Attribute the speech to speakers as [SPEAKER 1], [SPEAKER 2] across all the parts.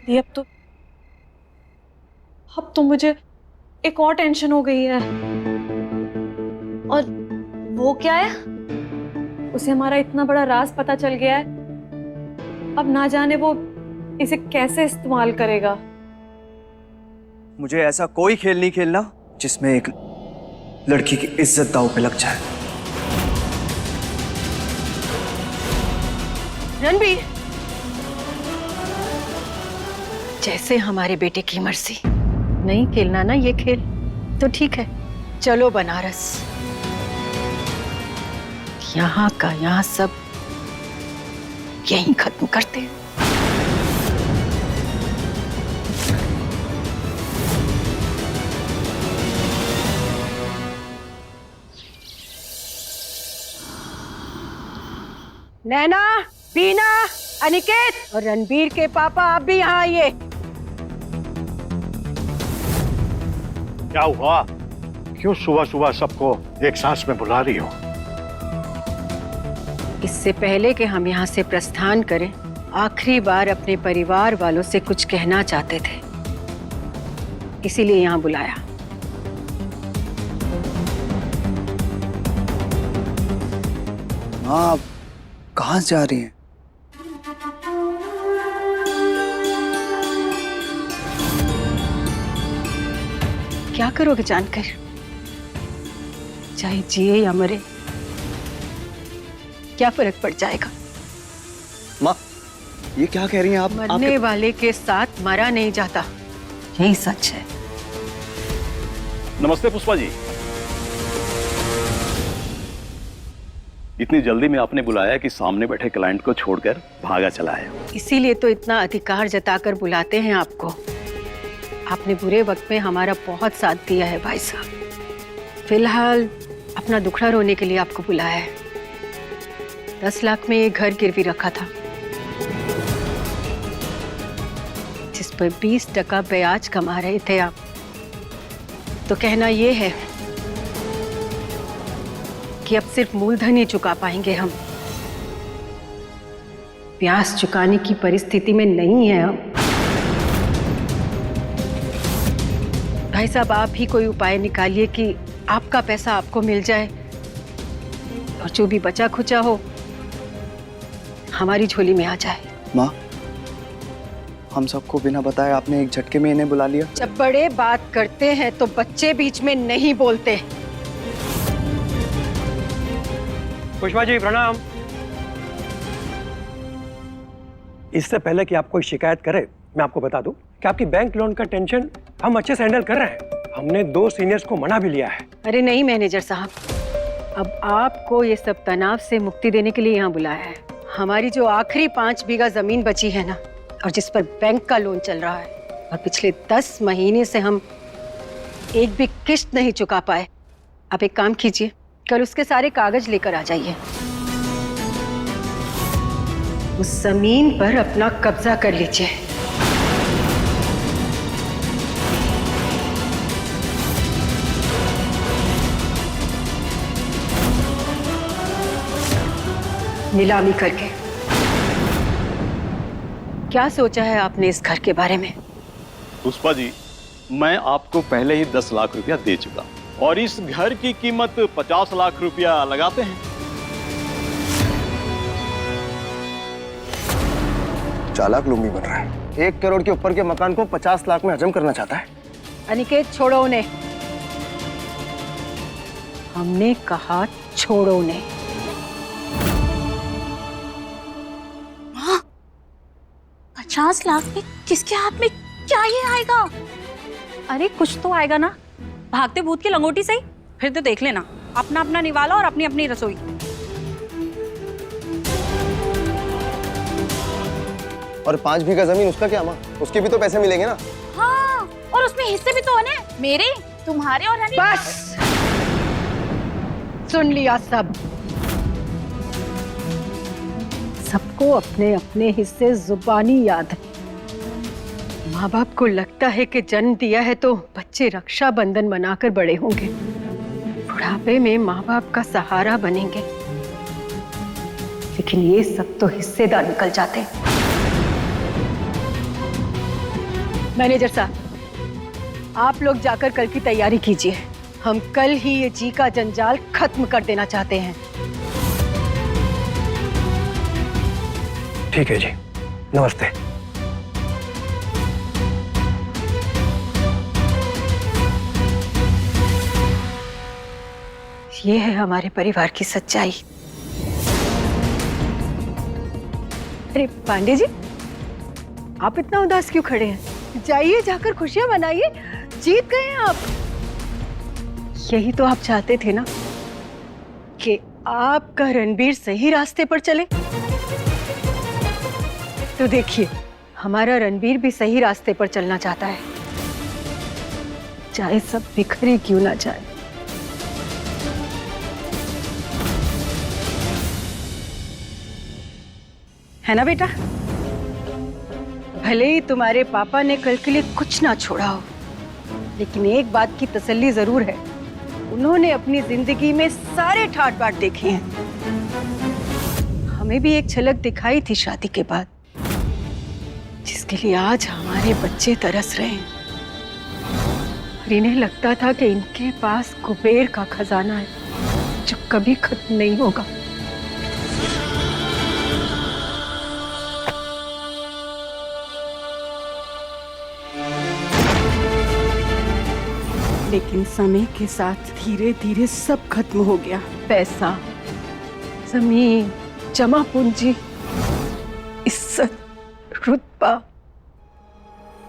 [SPEAKER 1] दीदी अब तो मुझे एक और टेंशन हो गई है।
[SPEAKER 2] और वो क्या है?
[SPEAKER 1] उसे हमारा इतना बड़ा राज पता चल गया है। अब ना जाने वो इसे कैसे इस्तेमाल करेगा।
[SPEAKER 3] मुझे ऐसा कोई खेल नहीं खेलना जिसमें एक लड़की की इज्जत दांव पे लग जाए।
[SPEAKER 4] रणबीर, जैसे हमारे बेटे की मर्जी। नहीं खेलना ना ये खेल तो ठीक है, चलो बनारस। यहाँ का यहाँ सब यहीं खत्म करते हैं। नैना, बीना, अनिकेत और रणबीर के पापा, आप भी यहाँ आइए।
[SPEAKER 5] क्या हुआ? क्यों सुबह सुबह सबको एक सांस में बुला रही हो?
[SPEAKER 4] इससे पहले कि हम यहाँ से प्रस्थान करें, आखिरी बार अपने परिवार वालों से कुछ कहना चाहते थे, इसीलिए यहाँ बुलाया।
[SPEAKER 3] माँ, आप कहाँ जा रही हैं?
[SPEAKER 4] क्या करोगे जानकर? चाहे जिए या मरे, क्या फर्क पड़ जाएगा?
[SPEAKER 3] माँ, ये क्या कह रही हैं आप?
[SPEAKER 4] मरने वाले के साथ मरा नहीं जाता, यही सच है।
[SPEAKER 6] नमस्ते पुष्पा जी। इतनी जल्दी में आपने बुलाया कि सामने बैठे क्लाइंट को छोड़कर भागा चला है।
[SPEAKER 4] इसीलिए तो इतना अधिकार जताकर बुलाते हैं आपको। आपने बुरे वक्त में हमारा बहुत साथ दिया है भाई साहब। फिलहाल अपना दुखड़ा रोने के लिए आपको बुलाया है। 10 लाख में ये घर गिरवी रखा था, जिस पर 20% ब्याज कमा रहे थे आप। तो कहना ये है कि अब सिर्फ मूलधन ही चुका पाएंगे हम। ब्याज चुकाने की परिस्थिति में नहीं है हम। भाई साहब, आप ही कोई उपाय निकालिए कि आपका पैसा आपको मिल जाए और जो भी बचा खुचा हो हमारी झोली में आ जाए।
[SPEAKER 3] माँ, हम सबको बिना बताए आपने एक झटके में इन्हें बुला लिया।
[SPEAKER 4] जब बड़े बात करते हैं तो बच्चे बीच में नहीं बोलते।
[SPEAKER 7] पुष्पा जी प्रणाम। इससे पहले कि आप कोई शिकायत करें, मैं आपको बता दूं कि आपकी बैंक लोन का टेंशन हम अच्छे से हैंडल कर रहे हैं। हमने 2 सीनियर्स को मना भी लिया है।
[SPEAKER 4] अरे नहीं मैनेजर साहब, अब आपको ये सब तनाव से मुक्ति देने के लिए यहाँ बुलाया है। हमारी जो आखिरी 5 बीघा जमीन बची है ना, और जिस पर बैंक का लोन चल रहा है, और पिछले 10 महीने से हम एक भी किस्त नहीं चुका पाए। आप एक काम कीजिए, कल उसके सारे कागज लेकर आ जाइए। उस जमीन पर अपना कब्जा कर लीजिए। नीलामी करके। क्या सोचा है आपने इस घर के बारे में?
[SPEAKER 6] पुष्पा जी, मैं आपको पहले ही 10 लाख रुपया दे चुका और इस घर की कीमत 50 लाख रुपया लगाते हैं।
[SPEAKER 3] चालाक लुंगी बन रहा है। 1 करोड़ के ऊपर के मकान को 50 लाख में हजम करना चाहता है।
[SPEAKER 4] अनिकेत, छोड़ो उन्हें। हमने कहा छोड़ो उन्हें।
[SPEAKER 2] 50 लाख में किसके हाथ में क्या ये आएगा?
[SPEAKER 8] अरे कुछ तो आएगा ना, भागते भूत की लंगोटी से ही। फिर तो देख लेना, अपना अपना निवाला और अपनी अपनी रसोई।
[SPEAKER 3] और 5 बीघा जमीन उसका क्या माँ? उसके भी तो पैसे मिलेंगे ना।
[SPEAKER 2] हाँ, और उसमें हिस्से भी तो है ना, मेरे, तुम्हारे और हनी।
[SPEAKER 4] बस, सुन लिया सब। सबको अपने अपने हिस्से जुबानी याद है। माँ बाप को लगता है कि जन्म दिया है तो बच्चे रक्षा बंधन बनाकर बड़े होंगे, बुढ़ापे में माँ बाप का सहारा बनेंगे। लेकिन ये सब तो हिस्सेदार निकल जाते हैं। मैनेजर साहब, आप लोग जाकर कल की तैयारी कीजिए। हम कल ही ये जी का जंजाल खत्म कर देना चाहते हैं।
[SPEAKER 7] ठीक है जी, नमस्ते।
[SPEAKER 4] ये है हमारे परिवार की सच्चाई। अरे पांडे जी, आप इतना उदास क्यों खड़े हैं? जाइए, जाकर खुशियां मनाइए, जीत गए हैं आप। यही तो आप चाहते थे ना, कि आपका रणबीर सही रास्ते पर चले। तो देखिए, हमारा रणबीर भी सही रास्ते पर चलना चाहता है, चाहे सब बिखरे क्यों ना जाए। है ना बेटा? भले ही तुम्हारे पापा ने कल के लिए कुछ ना छोड़ा हो, लेकिन एक बात की तसल्ली जरूर है, उन्होंने अपनी जिंदगी में सारे ठाट बाट देखे हैं। हमें भी एक झलक दिखाई थी शादी के बाद, जिसके लिए आज हमारे बच्चे तरस रहे हैं। और इन्हें लगता था कि इनके पास कुबेर का खजाना है, जो कभी खत्म नहीं होगा। लेकिन समय के साथ धीरे धीरे सब खत्म हो गया। पैसा, जमीन, जमा पूंजी, इज्जत, रुतबा,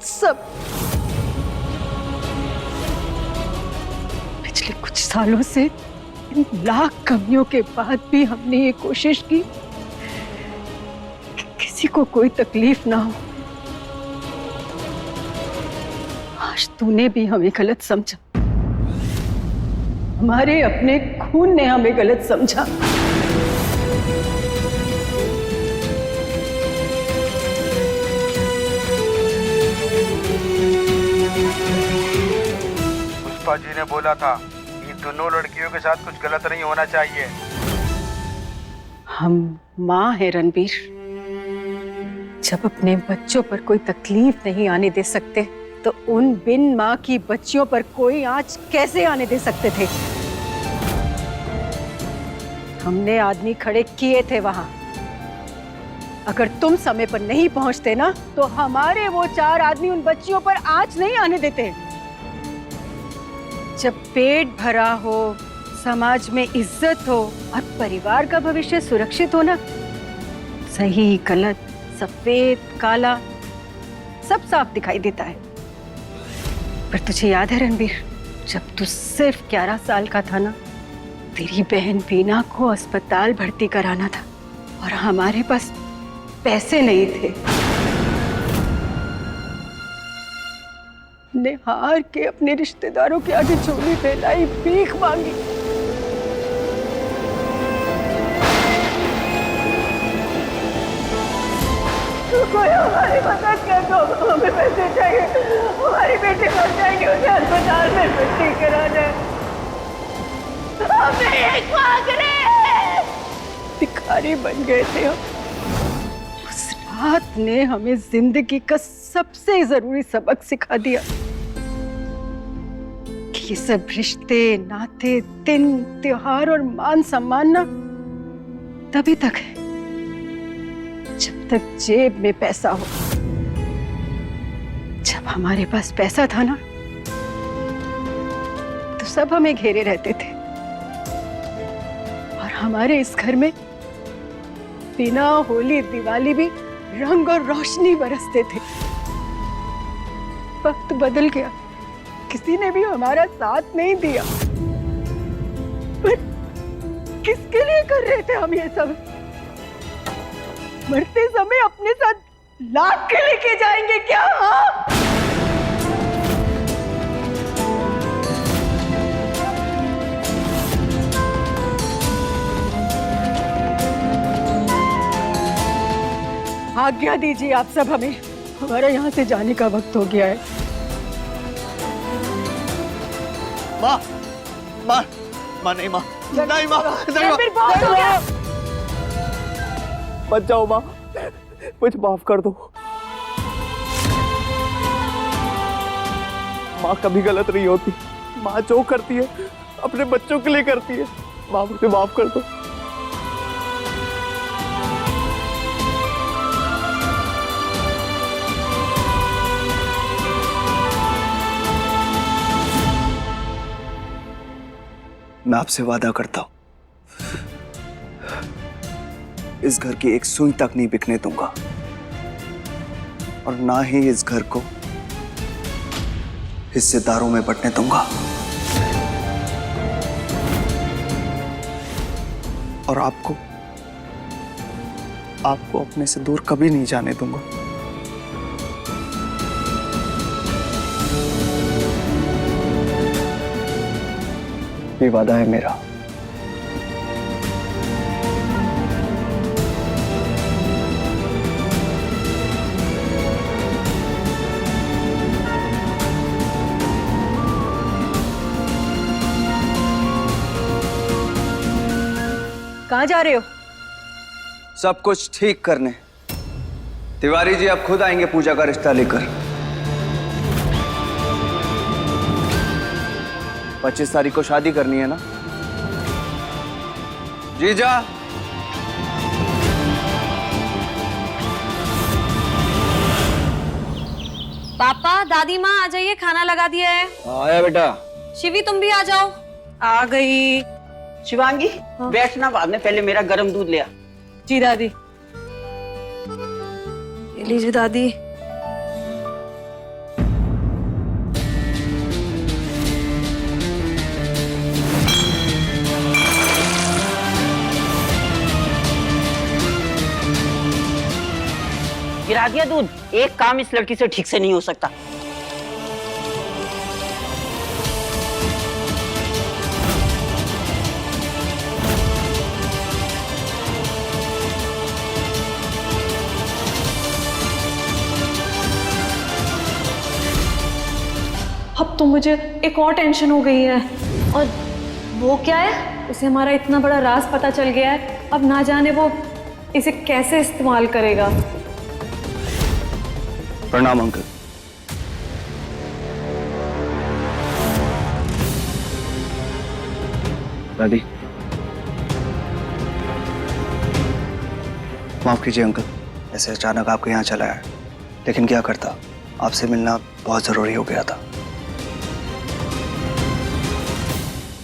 [SPEAKER 4] सब। पिछले कुछ सालों से इन लाख कमियों के बाद भी हमने ये कोशिश की कि किसी को कोई तकलीफ ना हो। आज तूने भी हमें गलत समझा, हमारे अपने खून ने हमें गलत समझा।
[SPEAKER 9] पुष्पा जी ने बोला था कि दोनों लड़कियों के साथ कुछ गलत नहीं होना चाहिए।
[SPEAKER 4] हम माँ हैं रणबीर, जब अपने बच्चों पर कोई तकलीफ नहीं आने दे सकते, तो उन बिन माँ की बच्चियों पर कोई आंच कैसे आने दे सकते थे? हमने आदमी खड़े किए थे वहां। अगर तुम समय पर नहीं पहुंचते ना, तो हमारे वो 4 आदमी उन बच्चियों पर आंच नहीं आने देते। जब पेट भरा हो, समाज में इज्जत हो और परिवार का भविष्य सुरक्षित हो ना, सही गलत, सफेद काला, सब साफ दिखाई देता है। पर तुझे याद है रणबीर, जब तू सिर्फ 11 साल का था ना, तेरी बहन बीना को अस्पताल भर्ती कराना था और हमारे पास पैसे नहीं थे। ने हार के अपने रिश्तेदारों के आगे झोली फैलाई, भीख मांगी। कोई हमारी मदद कर दो, हमें पैसे चाहिए, हमारी बेटी मर जाएगी, उसे अस्पताल में भर्ती कराना है। हमें एक मांग रहे हैं। भिखारी बन गए थे हम। उस रात ने हमें जिंदगी का सबसे जरूरी सबक सिखा दिया कि ये सब रिश्ते, नाते, दिन, त्योहार और मान सम्मान ना तभी तक है जब तक जेब में पैसा हो। जब हमारे पास पैसा था ना, तो सब हमें घेरे रहते थे और हमारे इस घर में बिना होली दिवाली भी रंग और रोशनी बरसते थे। वक्त बदल गया, किसी ने भी हमारा साथ नहीं दिया। पर किसके लिए कर रहे थे हम ये सब? मरते समय अपने साथ लाख के लेके जाएंगे क्या? हाँ? आज्ञा दीजिए आप सब हमें, हमारा यहाँ से जाने का वक्त हो गया है।
[SPEAKER 5] माँ, माँ, माँ नहीं, माँ नहीं, माँ नहीं,
[SPEAKER 4] फिर बहुत हो गया।
[SPEAKER 3] मत जाओ माँ, मुझे माफ कर दो। माँ कभी गलत नहीं होती। माँ जो करती है अपने बच्चों के लिए करती है। माँ मुझे माफ कर दो। मैं आपसे वादा करता हूं, इस घर की एक सुई तक नहीं बिकने दूंगा और ना ही इस घर को हिस्सेदारों में बंटने दूंगा। और आपको अपने से दूर कभी नहीं जाने दूंगा। ये वादा है मेरा।
[SPEAKER 4] कहाँ जा रहे हो?
[SPEAKER 3] सब कुछ ठीक करने। तिवारी जी अब खुद आएंगे पूजा का रिश्ता लेकर। 25 तारीख को शादी करनी है ना जीजा?
[SPEAKER 1] पापा दादी माँ आ जाइए, खाना लगा दिया है।
[SPEAKER 3] आया बेटा।
[SPEAKER 1] शिवी तुम भी आ जाओ।
[SPEAKER 2] आ गई। शिवांगी बैठना, बाद में पहले मेरा गर्म दूध ले आ।
[SPEAKER 1] जी दादी। ये लीजिए दादी।
[SPEAKER 2] गिरा दिया दूध। एक काम इस लड़की से ठीक से नहीं हो सकता।
[SPEAKER 1] अब तो मुझे एक और टेंशन हो गई है। और वो क्या है? उसे हमारा इतना बड़ा राज पता चल गया है। अब ना जाने वो इसे कैसे इस्तेमाल करेगा।
[SPEAKER 3] प्रणाम अंकल। दादी माफ कीजिए अंकल, ऐसे अचानक आपके यहाँ चला है, लेकिन क्या करता, आपसे मिलना बहुत जरूरी हो गया था।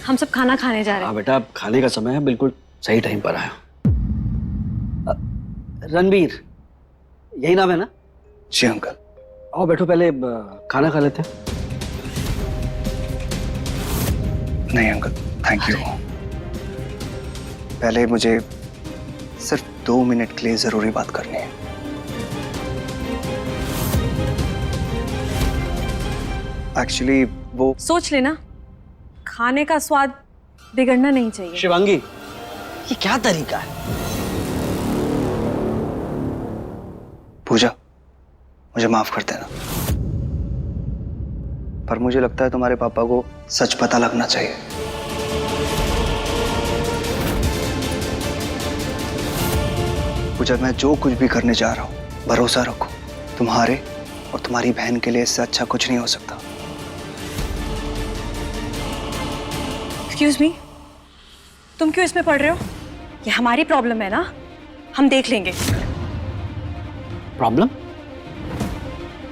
[SPEAKER 1] हम सब खाना खाने जा रहे हैं।
[SPEAKER 10] हाँ बेटा, अब खाने का समय है, बिल्कुल सही टाइम पर आया। रणबीर, यही नाम है ना?
[SPEAKER 3] जी अंकल।
[SPEAKER 10] आओ बैठो, पहले खाना खा लेते हैं।
[SPEAKER 3] नहीं अंकल, थैंक यू। पहले मुझे सिर्फ 2 मिनट के लिए जरूरी बात करनी है। एक्चुअली वो
[SPEAKER 1] सोच लेना, खाने का स्वाद बिगड़ना नहीं चाहिए।
[SPEAKER 10] शिवांगी, ये क्या तरीका है?
[SPEAKER 3] पूजा, मुझे माफ कर देना, पर मुझे लगता है तुम्हारे पापा को सच पता लगना चाहिए। पूजा, मैं जो कुछ भी करने जा रहा हूं, भरोसा रखो, तुम्हारे और तुम्हारी बहन के लिए इससे अच्छा कुछ नहीं हो सकता।
[SPEAKER 1] एक्सक्यूज मी, तुम क्यों इसमें पढ़ रहे हो? ये हमारी प्रॉब्लम है ना, हम देख लेंगे।
[SPEAKER 10] प्रॉब्लम?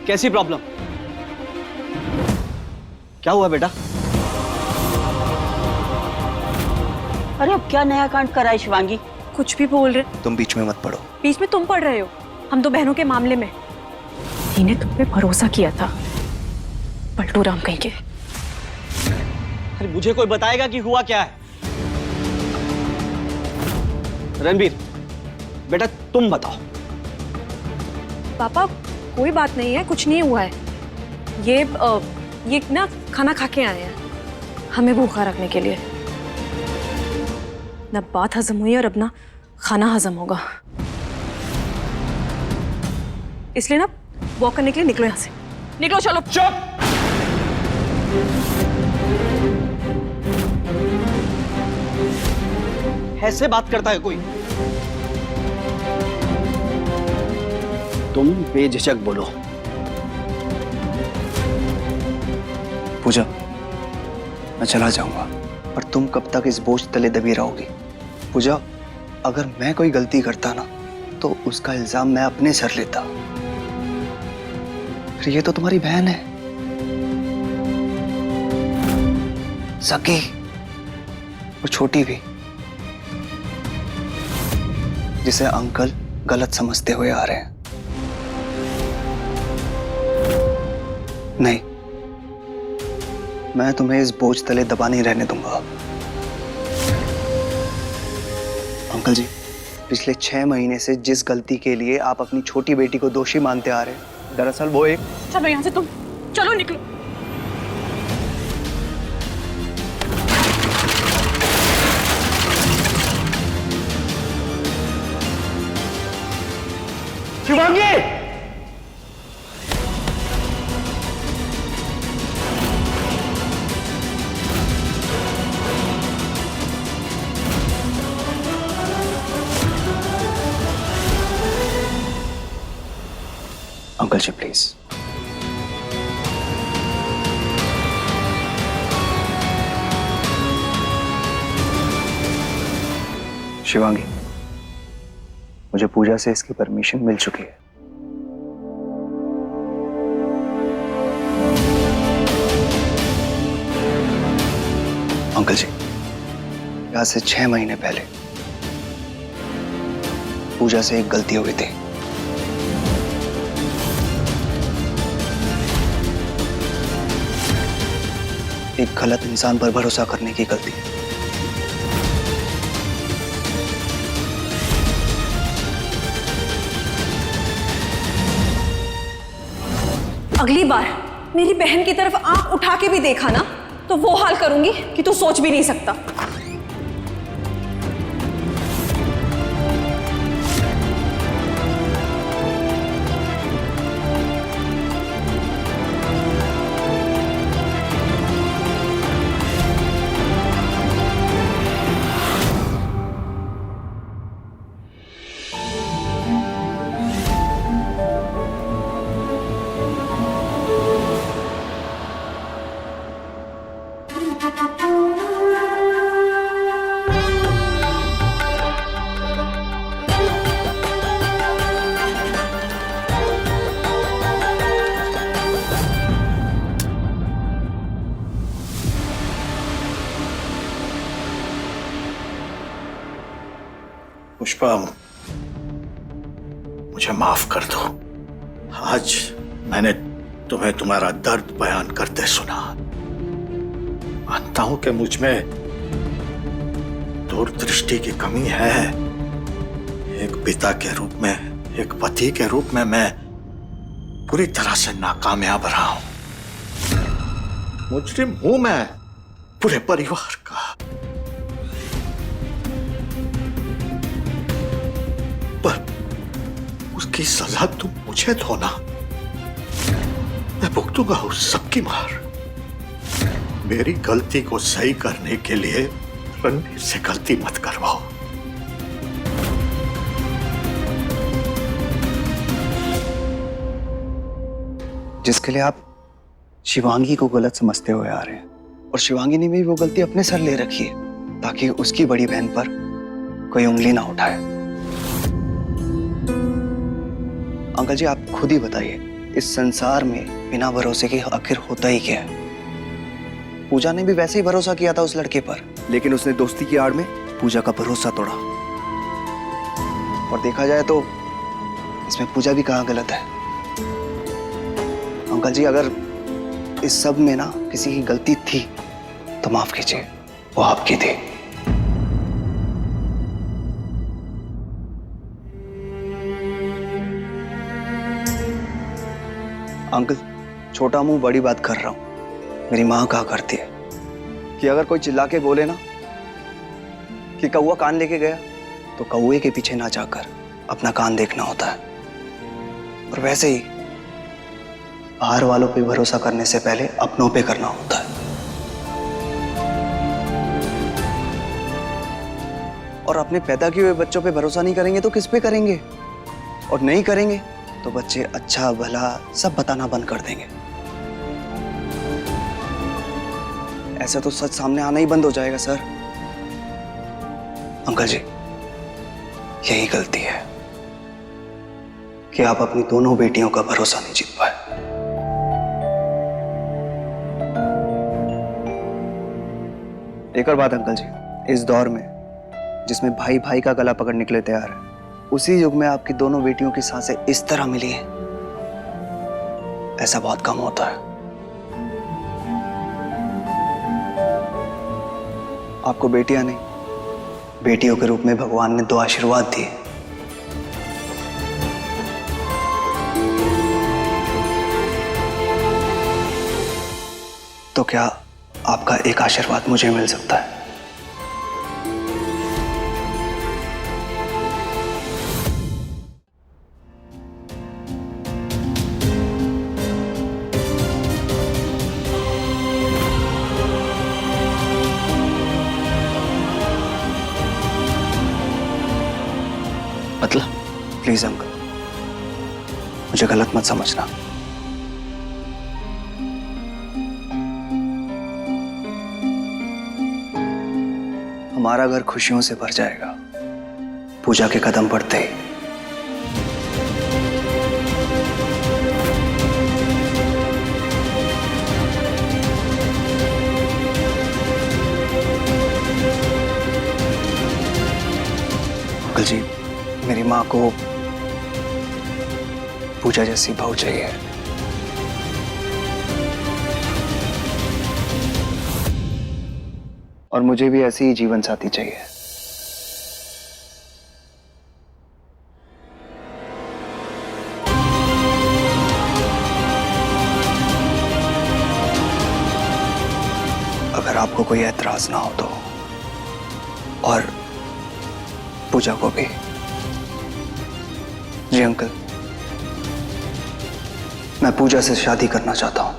[SPEAKER 10] कैसी प्रॉब्लम? क्या हुआ बेटा?
[SPEAKER 2] अरे अब क्या नया कांड करा है शिवांगी?
[SPEAKER 1] कुछ भी बोल रहे।
[SPEAKER 3] तुम बीच में मत पड़ो।
[SPEAKER 1] बीच में तुम पढ़ रहे हो। हम दो बहनों के मामले में इन्हें तुम पे भरोसा किया था, पलटू राम कहीं के।
[SPEAKER 10] अरे मुझे कोई बताएगा कि हुआ क्या है? रणबीर, बेटा तुम बताओ।
[SPEAKER 1] पापा कोई बात नहीं है, कुछ नहीं हुआ है। ये ना खाना खा के आए हैं हमें भूखा रखने के लिए। ना बात हजम हुई और अब ना खाना हजम होगा, इसलिए ना वॉक करने के लिए निकलो, यहाँ से निकलो। चलो।
[SPEAKER 10] चुप! ऐसे बात करता है कोई? तुम बेझिझक बोलो।
[SPEAKER 3] पूजा, मैं चला जाऊंगा, पर तुम कब तक इस बोझ तले दबी रहोगी? पूजा, अगर मैं कोई गलती करता ना तो उसका इल्जाम मैं अपने सर लेता। फिर ये तो तुम्हारी बहन है, सकी और छोटी भी, जिसे अंकल गलत समझते हुए आ रहे हैं। नहीं, मैं तुम्हें इस बोझ तले दबा नहीं रहने दूंगा। अंकल जी, पिछले 6 महीने से जिस गलती के लिए आप अपनी छोटी बेटी को दोषी मानते आ रहे हैं, दरअसल वो एक...
[SPEAKER 2] चलो यहाँ से, तुम चलो, निकलो।
[SPEAKER 7] शिवांगी!
[SPEAKER 3] Uncle ji please. शिवांगी, मुझे पूजा से इसकी परमिशन मिल चुकी है। अंकल जी, आज से 6 महीने पहले पूजा से एक गलती हो गई थी। एक गलत इंसान पर भरोसा करने की गलती।
[SPEAKER 1] अगली बार मेरी बहन की तरफ आंख उठा के भी देखा ना तो वो हाल करूंगी कि तू सोच भी नहीं सकता।
[SPEAKER 5] पुष्पा, मुझे माफ कर दो। आज मैंने तुम्हें तुम्हारा दर्द बयान करते सुना। मानता हूं कि मुझ में दूरदृष्टि की कमी है। एक पिता के रूप में, एक पति के रूप में मैं पूरी तरह से नाकामयाब रहा हूं। मुजरिम हूं मैं पूरे परिवार का। उसकी सजा तुम मुझे दो ना, मैं भुगतूंगा उस सबकी मार। मेरी गलती को सही करने के लिए रणवीर से गलती मत करवाओ।
[SPEAKER 3] जिसके लिए आप शिवांगी को गलत समझते हुए आ रहे हैं, और शिवांगी ने भी वो गलती अपने सर ले रखी है ताकि उसकी बड़ी बहन पर कोई उंगली ना उठाए। अंकल जी, आप खुद ही बताइए, इस संसार में बिना भरोसे के आखिर होता ही क्या है? पूजा ने भी वैसे ही भरोसा किया था उस लड़के पर, लेकिन उसने दोस्ती की आड़ में पूजा का भरोसा तोड़ा। और देखा जाए तो इसमें पूजा भी कहाँ गलत है? अंकल जी, अगर इस सब में ना किसी की गलती थी तो माफ कीजिए, वो आपकी थी। अंकल, छोटा मुंह बड़ी बात कर रहा हूं। मेरी माँ कहा करती है कि अगर कोई चिल्ला के बोले ना कि कौवा कान लेके गया, तो कौवे के पीछे ना जाकर अपना कान देखना होता है। और वैसे ही बाहर वालों पे भरोसा करने से पहले अपनों पे करना होता है। और अपने पैदा किए हुए बच्चों पे भरोसा नहीं करेंगे तो किस पे करेंगे? और नहीं करेंगे तो बच्चे अच्छा भला सब बताना बंद कर देंगे। ऐसा तो सच सामने आना ही बंद हो जाएगा सर। अंकल जी, यही गलती है कि आप अपनी दोनों बेटियों का भरोसा नहीं जीत पाए। एक और बात अंकल जी, इस दौर में जिसमें भाई भाई का गला पकड़ निकले तैयार है, उसी युग में आपकी दोनों बेटियों की सांसें इस तरह मिली हैं, ऐसा बहुत कम होता है। आपको बेटियां नहीं, बेटियों के रूप में भगवान ने 2 आशीर्वाद दिए। तो क्या आपका एक आशीर्वाद मुझे मिल सकता है?
[SPEAKER 10] मतलब?
[SPEAKER 3] प्लीज अंकल, मुझे गलत मत समझना। हमारा घर खुशियों से भर जाएगा पूजा के कदम पड़ते ही। अंकल जी, मेरी माँ को पूजा जैसी बहू चाहिए। और मुझे भी ऐसी ही जीवन साथी चाहिए। अगर आपको कोई ऐतराज ना हो तो, और पूजा को भी। जी अंकल, मैं पूजा से शादी करना चाहता हूं।